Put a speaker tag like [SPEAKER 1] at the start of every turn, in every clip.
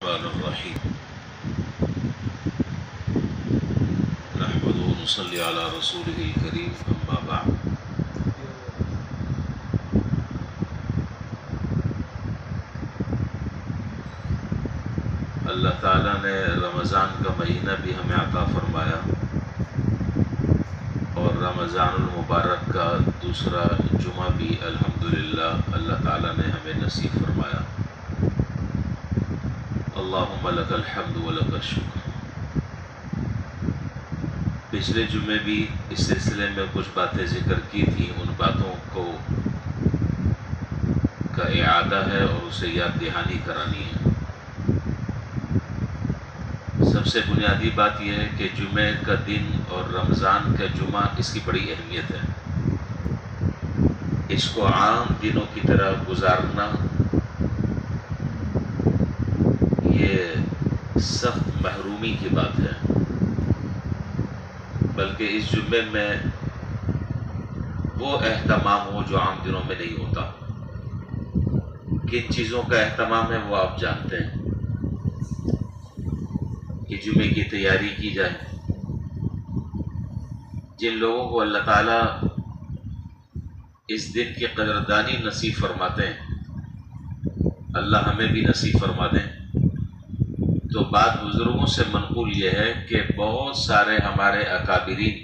[SPEAKER 1] الرحمن الرحیم نحمده ونصلی علی رسوله الکریم اما بعد۔ اللہ تعالیٰ نے رمضان کا مہینہ بھی ہمیں عطا فرمایا اور رمضان المبارک کا دوسرا جمعہ بھی الحمدللہ اللہ تعالیٰ نے ہمیں نصیب فرمایا۔ اللہم لک الحمد ولک الشکر۔ پچھلے جمعے بھی اس سلسلے میں کچھ باتیں ذکر کی تھیں، ان باتوں کا اعادہ ہے اور اسے یاد دہانی کرانی ہے۔ سب سے بنیادی بات یہ ہے کہ جمعے کا دن اور رمضان کا جمعہ اس کی بڑی اہمیت ہے۔ اس کو عام دنوں کی طرح گزارنا یہ سخت محرومی کی بات ہے، بلکہ اس جمعے میں وہ اہتمام ہو جو عام دنوں میں نہیں ہوتا۔ کن چیزوں کا اہتمام ہے وہ آپ جانتے ہیں کہ جمعے کی تیاری کی جائے۔ جن لوگوں کو اللہ تعالیٰ اس دن کی قدردانی نصیب فرماتے ہیں، اللہ ہمیں بھی نصیب فرما دیں، تو بعض بزرگوں سے منقول یہ ہے کہ بہت سارے ہمارے اکابرین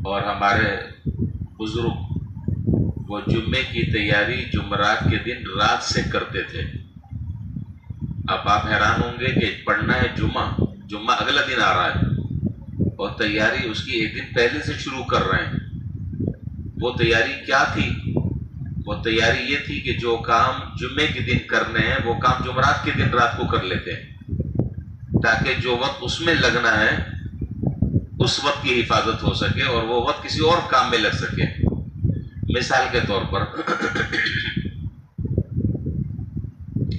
[SPEAKER 1] اور ہمارے بزرگ وہ جمعے کی تیاری جمعرات کے دن رات سے کرتے تھے۔ اب آپ حیران ہوں گے کہ پڑھنا ہے جمعہ اگلا دن آ رہا ہے اور تیاری اس کی ایک دن پہلے سے شروع کر رہے ہیں۔ وہ تیاری کیا تھی؟ وہ تیاری یہ تھی کہ جو کام جمعے کے دن کرنے ہیں وہ کام جمعرات کے دن رات کو کر لیتے ہیں، تاکہ جو وقت اس میں لگنا ہے اس وقت کی حفاظت ہو سکے اور وہ وقت کسی اور کام میں لگ سکے۔ مثال کے طور پر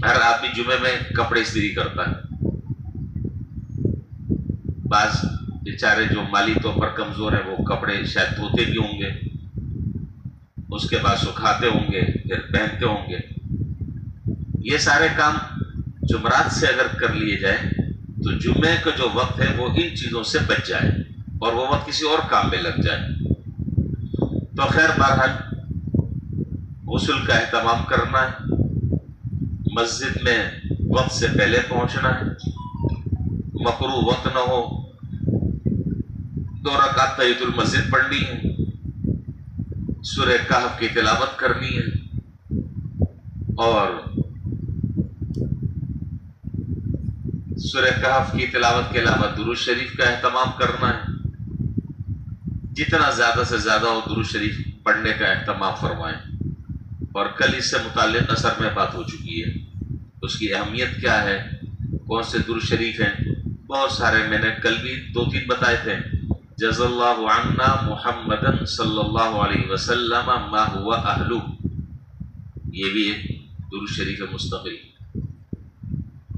[SPEAKER 1] ہر آدمی جمعے میں کپڑے استری کرتا ہے۔ بعض بیچارے جو مالی طور پر کمزور ہیں وہ کپڑے شاید دھوتے بھی ہوں گے، اس کے بعد سکھاتے ہوں گے، پھر پہنتے ہوں گے۔ یہ سارے کام جمعرات سے اگر کر لیے جائیں تو جمعے کا جو وقت ہے وہ ان چیزوں سے بچ جائے اور وہ وقت کسی اور کام میں لگ جائے۔ تو خیر بہرحال غسل کا اہتمام کرنا ہے، مسجد میں وقت سے پہلے پہنچنا ہے، مکروہ وقت نہ ہو، 2 رکعت تحیۃ المسجد پڑھنی ہے، سورہ کہف کی تلاوت کرنی ہے اور سورہ کہف کی تلاوت کے علاوہ درود شریف کا اہتمام کرنا ہے۔ جتنا زیادہ سے زیادہ وہ درود شریف پڑھنے کا اہتمام فرمائیں، اور کل اس سے متعلق اثر میں بات ہو چکی ہے، اس کی اہمیت کیا ہے، کون سے درود شریف ہیں، بہت سارے میں نے کل بھی 2-3 بتائے تھے۔ جز اللہ عنا محمدن صلی اللہ علیہ وسلم ما هو اہلو، یہ بھی ایک درود شریف مستقل۔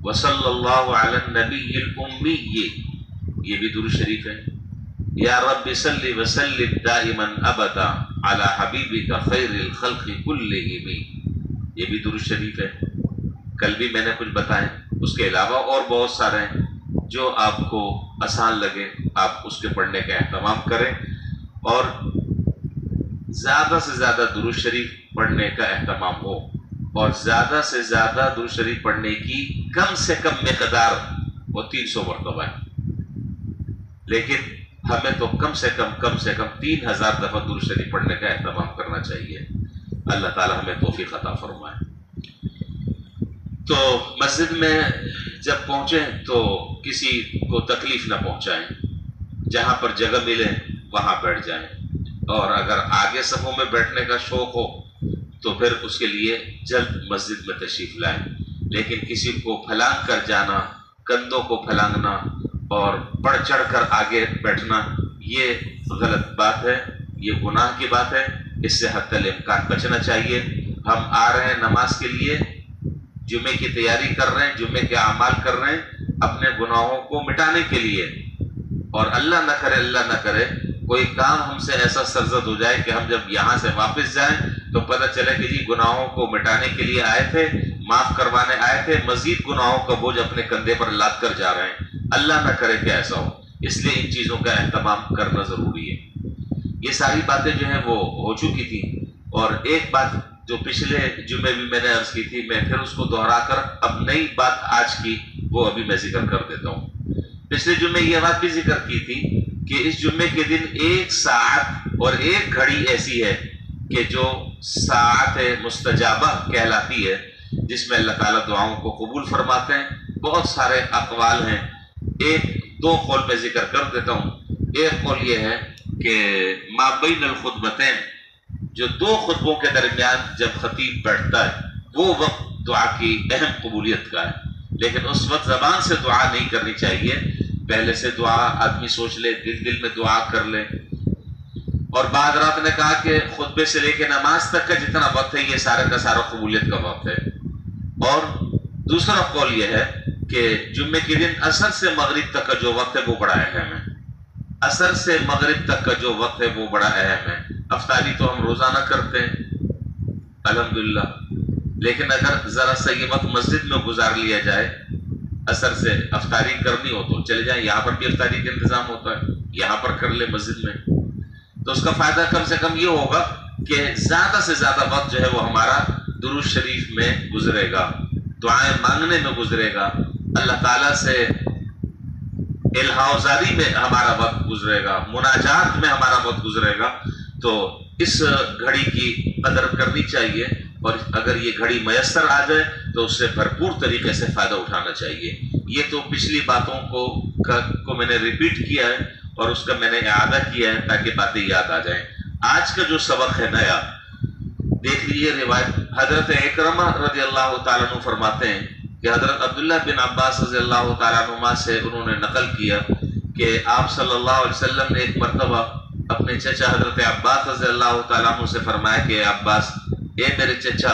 [SPEAKER 1] وصلی اللہ علی النبی الامی، یہ بھی درود شریف ہے۔ یا رب صلی وسلم دائما ابدا علی حبیبک خیر الخلق کلہم، یہ بھی درود شریف ہے۔ کل بھی میں نے کچھ بتائے، اس کے علاوہ اور بہت سارے ہیں، جو آپ کو آسان لگے آپ اس کے پڑھنے کا اہتمام کریں اور زیادہ سے زیادہ درود شریف پڑھنے کا اہتمام ہو، اور زیادہ سے زیادہ درود شریف پڑھنے کی کم سے کم مقدار وہ 300 مرتبہ ہے، لیکن ہمیں تو کم سے کم 3000 دفعہ درود شریف پڑھنے کا اہتمام کرنا چاہیے۔ اللہ تعالی ہمیں توفیق عطا فرمائے۔ تو مسجد میں جب پہنچیں تو کسی کو تکلیف نہ پہنچائیں، جہاں پر جگہ ملے وہاں بیٹھ جائیں، اور اگر آگے صفوں میں بیٹھنے کا شوق ہو تو پھر اس کے لیے جلد مسجد میں تشریف لائیں، لیکن کسی کو پھلانگ کر جانا، کندھوں کو پھلانگنا اور بڑھ چڑھ کر آگے بیٹھنا یہ غلط بات ہے، یہ گناہ کی بات ہے، اس سے حتی الامکان بچنا چاہیے۔ ہم آ رہے ہیں نماز کے لیے، جمعے کی تیاری کر رہے ہیں، جمعے کے اعمال کر رہے ہیں اپنے گناہوں کو مٹانے کے لیے، اور اللہ نہ کرے کوئی کام ہم سے ایسا سرزد ہو جائے کہ ہم جب یہاں سے واپس جائیں تو پتہ چلے کہ جی گناہوں کو مٹانے کے لیے آئے تھے معاف کروانے آئے تھے، مزید گناہوں کا بوجھ اپنے کندھے پر لاد کر جا رہے ہیں۔ اللہ نہ کرے کہ ایسا ہو، اس لیے ان چیزوں کا اہتمام کرنا ضروری ہے۔ یہ ساری باتیں جو ہیں وہ ہو چکی تھی، اور ایک بات جو پچھلے جمعے بھی میں نے عرض کی تھی، میں پھر اس کو دہرا کر اب نئی بات آج کی وہ ابھی میں ذکر کر دیتا ہوں۔ پچھلے جمعے یہ بات بھی ذکر کی تھی کہ اس جمعے کے دن ایک ساعت اور ایک گھڑی ایسی ہے کہ جو ساعت مستجابہ کہلاتی ہے، جس میں اللہ تعالیٰ دعاؤں کو قبول فرماتے ہیں۔ بہت سارے اقوال ہیں، ایک دو قول میں ذکر کر دیتا ہوں۔ ایک قول یہ ہے کہ ما بین الخطبتین، جو دو خطبوں کے درمیان جب خطیب بیٹھتا ہے وہ وقت دعا کی اہم قبولیت کا ہے، لیکن اس وقت زبان سے دعا نہیں کرنی چاہیے، پہلے سے دعا آدمی سوچ لے، دل میں دعا کر لے۔ اور بعد رات نے کہا کہ خطبے سے لے کے نماز تک کا جتنا وقت ہے یہ سارے کا سارا قبولیت کا وقت ہے۔ اور دوسرا قول یہ ہے کہ جمعے کے دن عصر سے مغرب تک کا جو وقت ہے وہ بڑا اہم ہے۔ عصر سے مغرب تک کا جو وقت ہے وہ بڑا اہم ہے۔ افطاری تو ہم روزانہ کرتے ہیں الحمدللہ، لیکن اگر ذرا سا یہ وقت مسجد میں گزار لیا جائے، عصر سے افطاری کرنی ہو تو چلے جائیں، یہاں پر بھی افطاری کا انتظام ہوتا ہے، یہاں پر کر لے مسجد میں، تو اس کا فائدہ کم سے کم یہ ہوگا کہ زیادہ سے زیادہ وقت جو ہے وہ ہمارا درود شریف میں گزرے گا، دعائیں مانگنے میں گزرے گا، اللہ تعالیٰ سے الہا زاری میں ہمارا وقت گزرے گا، مناجات میں ہمارا وقت گزرے گا۔ تو اس گھڑی کی قدر کرنی چاہیے، اور اگر یہ گھڑی میسر آ جائے تو اس سے بھرپور طریقے سے فائدہ اٹھانا چاہیے۔ یہ تو پچھلی باتوں کو میں نے ریپیٹ کیا ہے اور اس کا میں نے اعادہ کیا ہے تاکہ باتیں یاد آ جائیں۔ آج کا جو سبق ہے نیا، دیکھ لیجیے روایت حضرت اکرمہ رضی اللہ تعالیٰ عنہ فرماتے ہیں کہ حضرت عبداللہ بن عباس رضی اللہ تعالیٰ عنہما سے انہوں نے نقل کیا کہ آپ صلی اللہ علیہ وسلم نے ایک مرتبہ اپنے چچا حضرت عباس رضی اللہ تعالیٰ عنہ سے فرمایا کہ عباس، اے میرے چچا،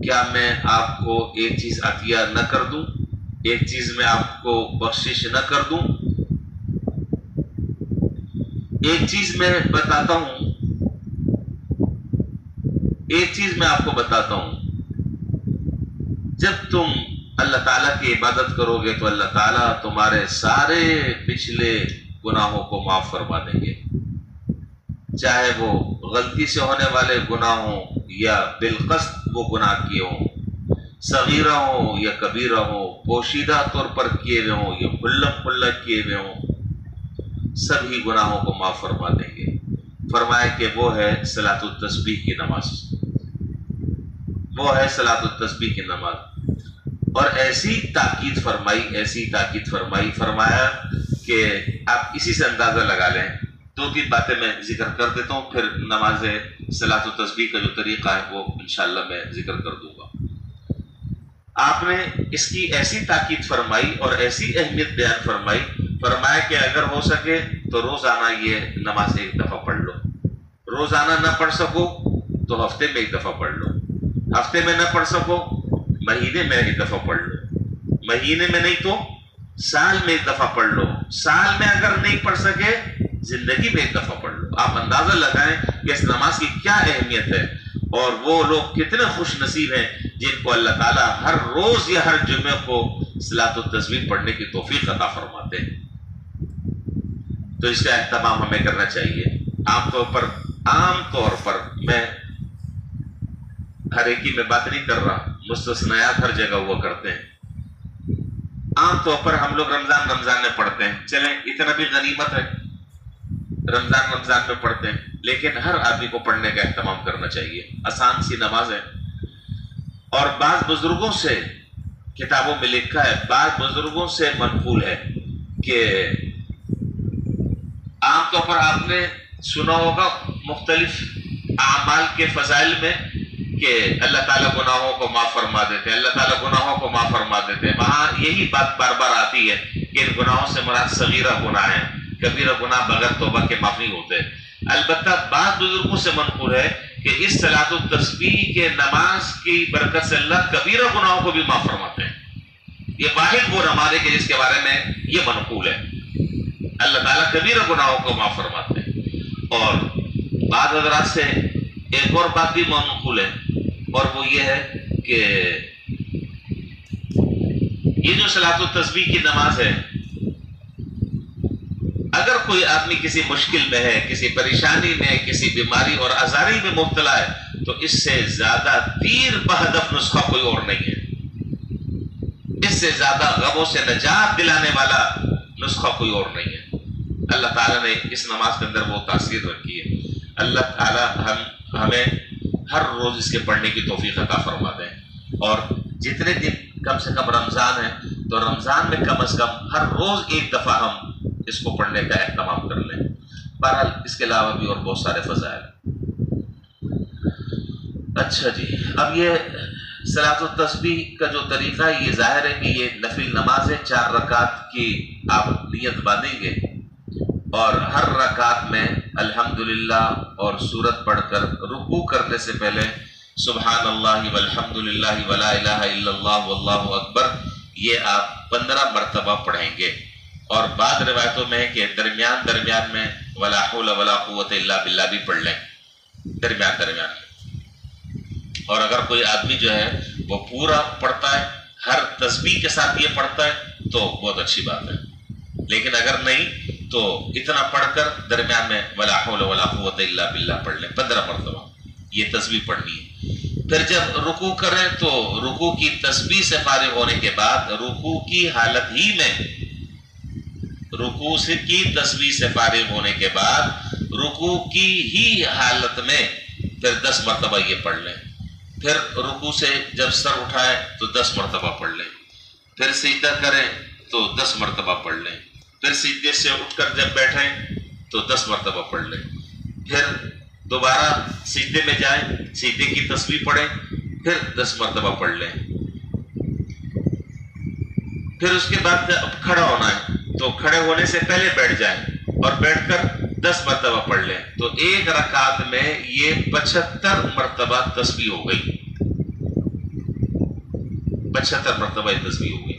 [SPEAKER 1] کیا میں آپ کو ایک چیز عطیہ نہ کر دوں، ایک چیز میں آپ کو بخشش نہ کر دوں؟ ایک چیز میں بتاتا ہوں، ایک چیز میں آپ کو بتاتا ہوں، جب تم اللہ تعالیٰ کی عبادت کرو گے تو اللہ تعالیٰ تمہارے سارے پچھلے گناہوں کو معاف فرما دیں گے، چاہے وہ غلطی سے ہونے والے گناہ ہوں یا بالقصد وہ گناہ کیے ہوں، صغیرہ ہوں یا کبیرہ ہوں، پوشیدہ طور پر کیے ہوئے ہوں یا کھلم کھلا کیے ہوئے ہوں، سبھی گناہوں کو معاف فرما دیں گے۔ فرمایا کہ وہ ہے صلاۃ التسبیح کی نماز، وہ ہے صلاۃ التسبیح کی نماز۔ اور ایسی تاکید فرمائی، فرمایا کہ آپ اسی سے اندازہ لگا لیں۔ دو تین باتیں میں ذکر کر دیتا ہوں، پھر نماز صلاۃ التسبیح کا جو طریقہ ہے وہ انشاءاللہ میں ذکر کر دوں گا۔ آپ نے اس کی ایسی تاکید فرمائی اور ایسی اہمیت بیان فرمایا کہ اگر ہو سکے تو روزانہ یہ نماز ایک دفعہ پڑھ لو، روزانہ نہ پڑھ سکو تو ہفتے میں ایک دفعہ پڑھ لو، ہفتے میں نہ پڑھ سکو مہینے میں ایک دفعہ پڑھ لو، مہینے میں نہیں تو سال میں ایک دفعہ پڑھ لو، سال میں اگر نہیں پڑھ سکے زندگی میں ایک دفعہ پڑھ لو۔ آپ اندازہ لگائیں کہ اس نماز کی کیا اہمیت ہے، اور وہ لوگ کتنے خوش نصیب ہیں جن کو اللہ تعالیٰ ہر روز یا ہر جمعے کو صلاۃ التسبیح پڑھنے کی توفیق عطا فرماتے ہیں۔ تو اس کا اہتمام ہمیں کرنا چاہیے۔ عام طور پر میں ہر ایک کی میں بات نہیں کر رہا، مستثنیات ہر جگہ ہوا کرتے ہیں۔ عام طور پر ہم لوگ رمضان میں پڑھتے ہیں، چلیں اتنا بھی غنیمت ہے، رمضان میں پڑھتے ہیں، لیکن ہر آدمی کو پڑھنے کا اہتمام کرنا چاہیے۔ آسان سی نماز ہے، اور بعض بزرگوں سے کتابوں میں لکھا ہے، بعض بزرگوں سے منقول ہے کہ عام طور پر آپ نے سنا ہوگا مختلف اعمال کے فضائل میں کہ اللہ تعالیٰ گناہوں کو معاف فرما دیتے ہیں، اللہ تعالیٰ گناہوں کو معاف فرما دیتے ہیں۔ وہاں یہی بات بار بار آتی ہے کہ ان گناہوں سے مراد صغیرہ گناہ ہیں، کبیرہ گناہ بغیر توبہ کے معاف نہیں ہوتے۔ البتہ بعض بزرگوں سے منقول ہے کہ اس صلاۃ التسبیح کے نماز کی برکت سے اللہ کبیرہ گناہوں کو بھی معاف فرماتے ہیں۔ یہ واحد وہ نماز ہے کہ جس کے بارے میں یہ منقول ہے، اللہ تعالیٰ کبیرہ گناہوں کو معاف فرماتے ہیں۔ اور بعض حضرات سے ایک اور بات بھی منقول ہے، اور وہ یہ ہے کہ یہ جو صلاۃ التسبیح کی نماز ہے، اگر کوئی آدمی کسی مشکل میں ہے، کسی پریشانی میں، کسی بیماری اور ازاری میں مبتلا ہے، تو اس سے زیادہ تیر بہدف نسخہ کوئی اور نہیں ہے، اس سے زیادہ غموں سے نجات دلانے والا نسخہ کوئی اور نہیں ہے۔ اللہ تعالیٰ نے اس نماز کے اندر وہ تاثیر رکھی ہے۔ اللہ تعالیٰ ہمیں ہر روز اس کے پڑھنے کی توفیق عطا فرما دیں، اور جتنے دن کم سے کم رمضان ہے تو رمضان میں کم از کم ہر روز ایک دفعہ ہم اس کو پڑھنے کا اہتمام کر لیں۔ بہرحال اس کے علاوہ بھی اور بہت سارے فضائل۔ اچھا جی، اب یہ صلاۃ التسبیح کا جو طریقہ ہے، یہ ظاہر ہے کہ یہ نفل نماز ہے، 4 رکعت کی آپ نیت باندھیں گے، اور ہر رکعت میں الحمدللہ اور سورت پڑھ کر رکوع کرنے سے پہلے سبحان اللہ والحمدللہ ولا الہ الا اللہ واللہ اکبر، یہ آپ 15 مرتبہ پڑھیں گے۔ اور بعض روایتوں میں ہے کہ درمیان میں ولا حول ولا قوت الا باللہ بھی پڑھ لیں، درمیان میں۔ اور اگر کوئی آدمی جو ہے وہ پورا پڑھتا ہے، ہر تسبیح کے ساتھ یہ پڑھتا ہے، تو بہت اچھی بات ہے، لیکن اگر نہیں تو اتنا پڑھ کر درمیان میں ولا حول ولا قوت الا باللہ پڑھ لیں 15 مرتبہ، یہ تسبیح پڑھنی ہے۔ پھر جب رکوع کریں تو رکوع کی تسبیح سے فارغ ہونے کے بعد رکوع کی حالت ہی میں، رکوع کی تسبیح سے فارغ ہونے کے بعد رکوع کی ہی حالت میں پھر 10 مرتبہ یہ پڑھ لیں۔ پھر رکوع سے جب سر اٹھائے تو 10 مرتبہ پڑھ لیں، پھر سجدہ کریں تو 10 مرتبہ پڑھ لیں، پھر سجدے سے اٹھ کر جب بیٹھیں تو 10 مرتبہ پڑھ لیں، پھر دوبارہ سجدے میں جائیں، سجدے کی تسبیح پڑھیں، پھر 10 مرتبہ پڑھ لیں۔ پھر اس کے بعد اب کھڑا ہونا ہے تو کھڑے ہونے سے پہلے بیٹھ جائیں اور بیٹھ کر 10 مرتبہ پڑھ لیں، تو ایک رکعت میں یہ 75 مرتبہ تسبیح ہو گئی، 75 مرتبہ یہ تسبیح ہو گئی۔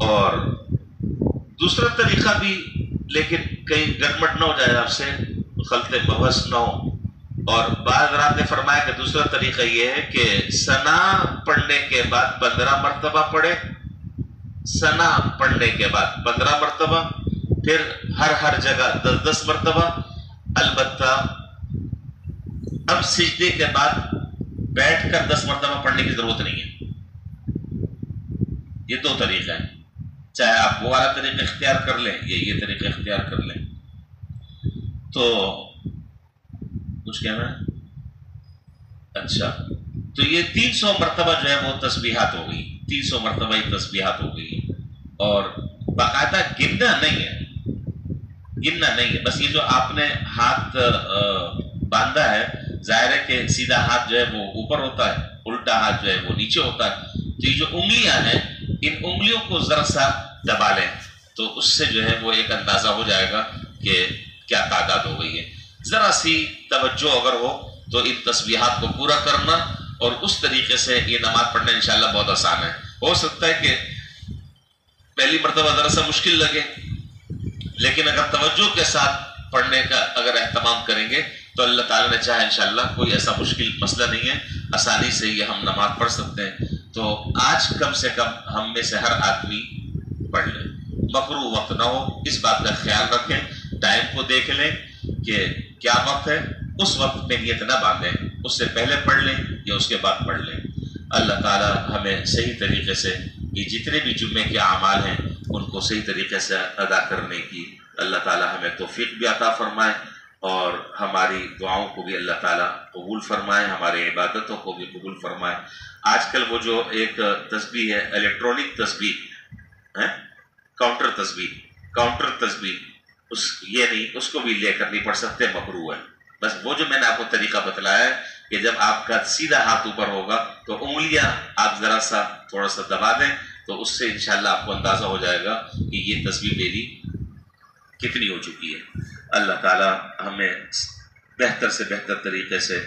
[SPEAKER 1] اور دوسرا طریقہ بھی، لیکن کہیں گڑبڑ نہ ہو جائے، آپ سے خلط بحث نہ ہو، اور بعض حضرات نے فرمایا کہ دوسرا طریقہ یہ ہے کہ ثنا پڑھنے کے بعد 15 مرتبہ پڑھے، ثنا پڑھنے کے بعد 15 مرتبہ، پھر ہر جگہ 10 مرتبہ۔ البتہ اب سجدے کے بعد بیٹھ کر 10 مرتبہ پڑھنے کی ضرورت نہیں ہے۔ یہ 2 طریقہ ہیں، چاہے آپ وہ والا طریقہ اختیار کر لیں یا یہ طریقہ اختیار کر لیں۔ تو کچھ کہنا ہے؟ اچھا، تو یہ 300 مرتبہ جو ہے وہ تسبیحات ہو گئی، 300 مرتبہ یہ تسبیحات ہو گئی، اور باقاعدہ گننا نہیں ہے، بس یہ جو آپ نے ہاتھ باندھا ہے، ظاہر ہے کہ سیدھا ہاتھ جو ہے وہ اوپر ہوتا ہے، الٹا ہاتھ جو ہے وہ نیچے ہوتا ہے، تو یہ جو انگلیاں ہیں ان انگلیوں کو ذرا سا دبا لیں، تو اس سے جو ہے وہ ایک اندازہ ہو جائے گا کہ کیا تعداد ہو گئی ہے۔ ذرا سی توجہ اگر ہو تو ان تسبیحات کو پورا کرنا، اور اس طریقے سے یہ نماز پڑھنا انشاءاللہ بہت آسان ہے۔ ہو سکتا ہے کہ پہلی مرتبہ ذرا سا مشکل لگے، لیکن اگر توجہ کے ساتھ پڑھنے کا اگر اہتمام کریں گے تو اللہ تعالیٰ نے چاہا انشاءاللہ کوئی ایسا مشکل مسئلہ نہیں ہے، آسانی سے یہ ہم نماز پڑھ سکتے ہیں۔ تو آج کم سے کم ہم میں سے ہر آدمی پڑھ لیں، مکروہ وقت نہ ہو، اس بات کا خیال رکھیں، ٹائم کو دیکھ لیں کہ کیا وقت ہے، اس وقت میں نیت نہ باندھیں، اس سے پہلے پڑھ لیں یا اس کے بعد پڑھ لیں۔ اللہ تعالیٰ ہمیں صحیح طریقے سے یہ جتنے بھی جمعے کے اعمال ہیں ان کو صحیح طریقے سے ادا کرنے کی اللہ تعالیٰ ہمیں توفیق بھی عطا فرمائے، اور ہماری دعاؤں کو بھی اللہ تعالیٰ قبول فرمائے، ہماری عبادتوں کو بھی قبول فرمائے۔ آج کل وہ جو ایک تسبیح ہے، الیکٹرانک تسبیح ہے، کاؤنٹر تسبیح، یہ نہیں، اس کو بھی لے کر نہیں پڑھ سکتے، مکروہ ہے۔ بس وہ جو میں نے آپ کو طریقہ بتلایا ہے کہ جب آپ کا سیدھا ہاتھ اوپر ہوگا تو انگلیاں آپ ذرا سا تھوڑا سا دبا دیں، تو اس سے انشاءاللہ آپ کو اندازہ ہو جائے گا کہ یہ تسبیح میری کتنی ہو چکی ہے۔ اللہ تعالیٰ ہمیں بہتر سے بہتر طریقے سے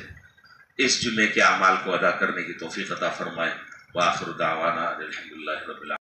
[SPEAKER 1] اس جمعے کے اعمال کو ادا کرنے کی توفیق عطا فرمائے۔ وآخر دعوانا الحمدللہ رب العالمین۔